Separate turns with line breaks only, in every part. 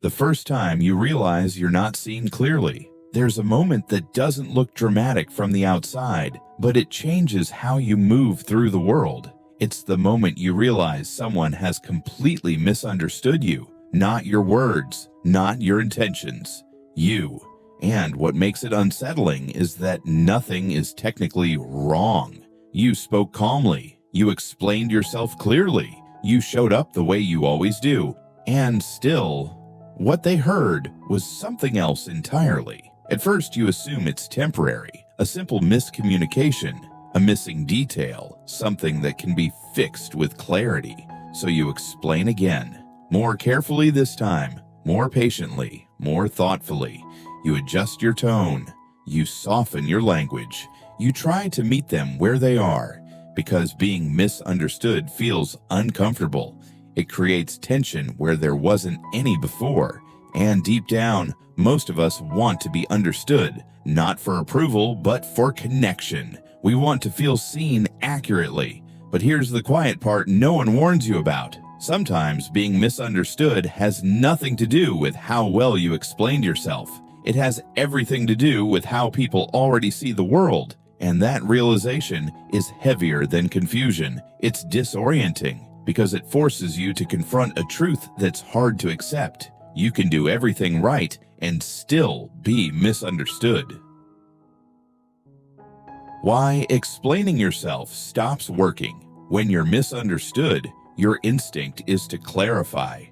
The first time you realize you're not seen clearly. There's a moment that doesn't look dramatic from the outside, but it changes how you move through the world. It's the moment you realize someone has completely misunderstood you. Not your words, not your intentions, you. And what makes it unsettling is that nothing is technically wrong. You spoke calmly, you explained yourself clearly, you showed up the way you always do, and still, what they heard was something else entirely. At first you assume it's temporary, a simple miscommunication, a missing detail, something that can be fixed with clarity. So you explain again, more carefully this time, more patiently, more thoughtfully. You adjust your tone, you soften your language, you try to meet them where they are, because being misunderstood feels uncomfortable. It creates tension where there wasn't any before, and deep down, most of us want to be understood, not for approval, but for connection. We want to feel seen accurately. But here's the quiet part no one warns you about. Sometimes being misunderstood has nothing to do with how well you explained yourself. It has everything to do with how people already see the world. And that realization is heavier than confusion. It's disorienting because it forces you to confront a truth that's hard to accept. You can do everything right and still be misunderstood. Why explaining yourself stops working. When you're misunderstood, your instinct is to clarify,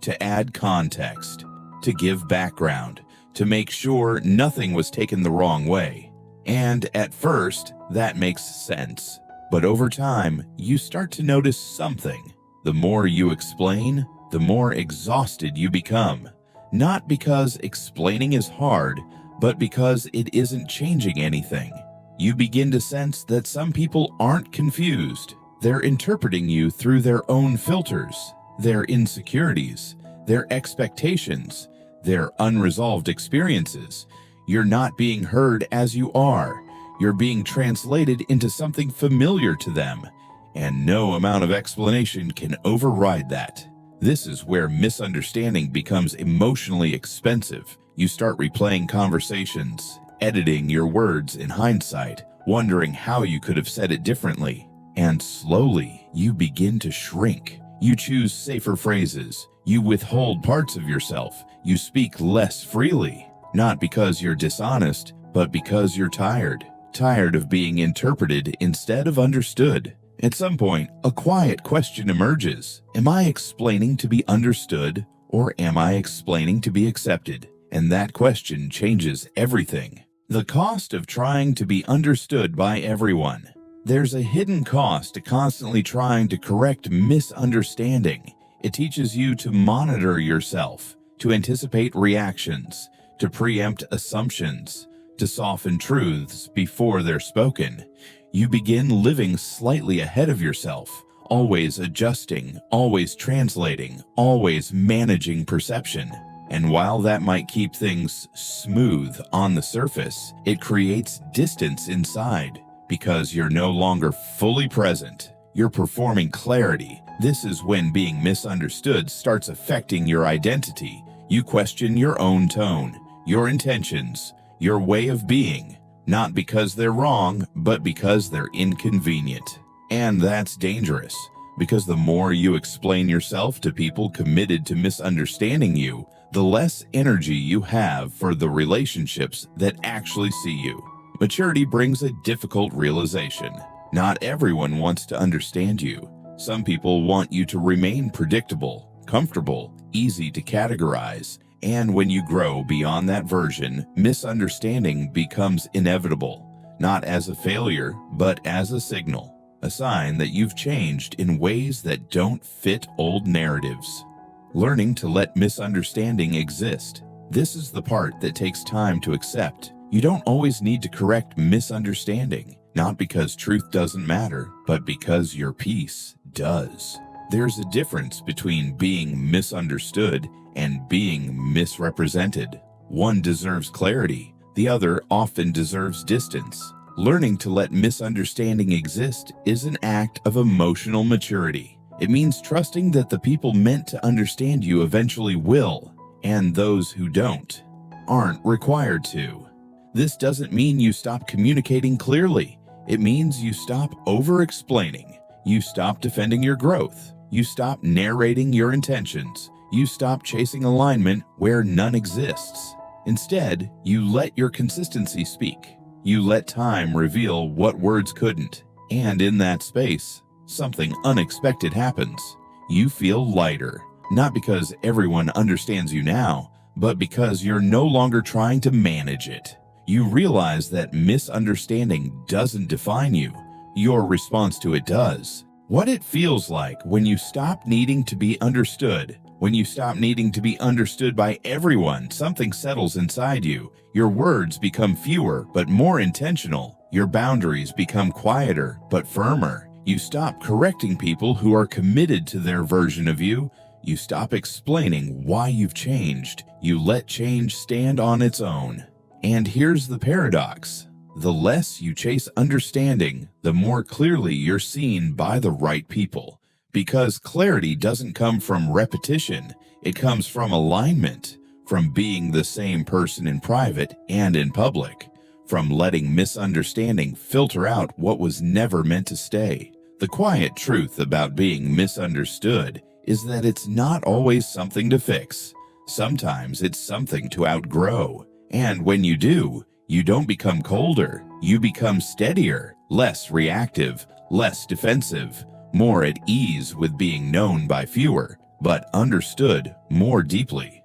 to add context, to give background, to make sure nothing was taken the wrong way. And at first, that makes sense. But over time, you start to notice something. The more you explain, the more exhausted you become. Not because explaining is hard, but because it isn't changing anything. You begin to sense that some people aren't confused. They're interpreting you through their own filters, their insecurities, their expectations, their unresolved experiences. You're not being heard as you are. You're being translated into something familiar to them, and no amount of explanation can override that. This is where misunderstanding becomes emotionally expensive. You start replaying conversations, editing your words in hindsight, wondering how you could have said it differently. And slowly, you begin to shrink. You choose safer phrases. You withhold parts of yourself. You speak less freely. Not because you're dishonest, but because you're tired. Tired of being interpreted instead of understood. At some point, a quiet question emerges. Am I explaining to be understood, or am I explaining to be accepted? And that question changes everything. The cost of trying to be understood by everyone. There's a hidden cost to constantly trying to correct misunderstanding. It teaches you to monitor yourself, to anticipate reactions, to preempt assumptions, to soften truths before they're spoken. You begin living slightly ahead of yourself, always adjusting, always translating, always managing perception. And while that might keep things smooth on the surface, it creates distance inside because you're no longer fully present. You're performing clarity. This is when being misunderstood starts affecting your identity. You question your own tone, your intentions, your way of being, not because they're wrong, but because they're inconvenient. And that's dangerous, because the more you explain yourself to people committed to misunderstanding you, the less energy you have for the relationships that actually see you. Maturity brings a difficult realization. Not everyone wants to understand you. Some people want you to remain predictable, comfortable, easy to categorize. And when you grow beyond that version, misunderstanding becomes inevitable, not as a failure, but as a signal, a sign that you've changed in ways that don't fit old narratives. Learning to let misunderstanding exist. This is the part that takes time to accept. You don't always need to correct misunderstanding, not because truth doesn't matter, but because your peace does. There's a difference between being misunderstood and being misrepresented. One deserves clarity, the other often deserves distance. Learning to let misunderstanding exist is an act of emotional maturity. It means trusting that the people meant to understand you eventually will, and those who don't aren't required to. This doesn't mean you stop communicating clearly. It means you stop over-explaining. You stop defending your growth. You stop narrating your intentions. You stop chasing alignment where none exists. Instead, you let your consistency speak. You let time reveal what words couldn't. And in that space, something unexpected happens. You feel lighter, not because everyone understands you now, but because you're no longer trying to manage it. You realize that misunderstanding doesn't define you. Your response to it does. What it feels like when you stop needing to be understood. When you stop needing to be understood by everyone, something settles inside you. Your words become fewer but more intentional. Your boundaries become quieter but firmer. You stop correcting people who are committed to their version of you. You stop explaining why you've changed. You let change stand on its own. And here's the paradox. The less you chase understanding, the more clearly you're seen by the right people. Because clarity doesn't come from repetition, it comes from alignment, from being the same person in private and in public, from letting misunderstanding filter out what was never meant to stay. The quiet truth about being misunderstood is that it's not always something to fix. Sometimes it's something to outgrow. And when you do, you don't become colder, you become steadier, less reactive, less defensive, more at ease with being known by fewer, but understood more deeply.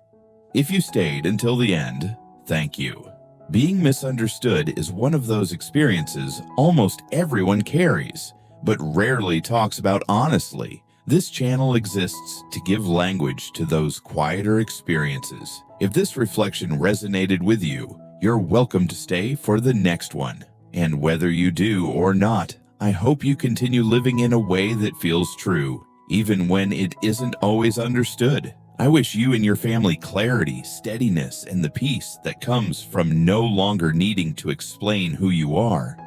If you stayed until the end, thank you. Being misunderstood is one of those experiences almost everyone carries, but rarely talks about honestly. This channel exists to give language to those quieter experiences. If this reflection resonated with you, you're welcome to stay for the next one. And whether you do or not, I hope you continue living in a way that feels true, even when it isn't always understood. I wish you and your family clarity, steadiness, and the peace that comes from no longer needing to explain who you are.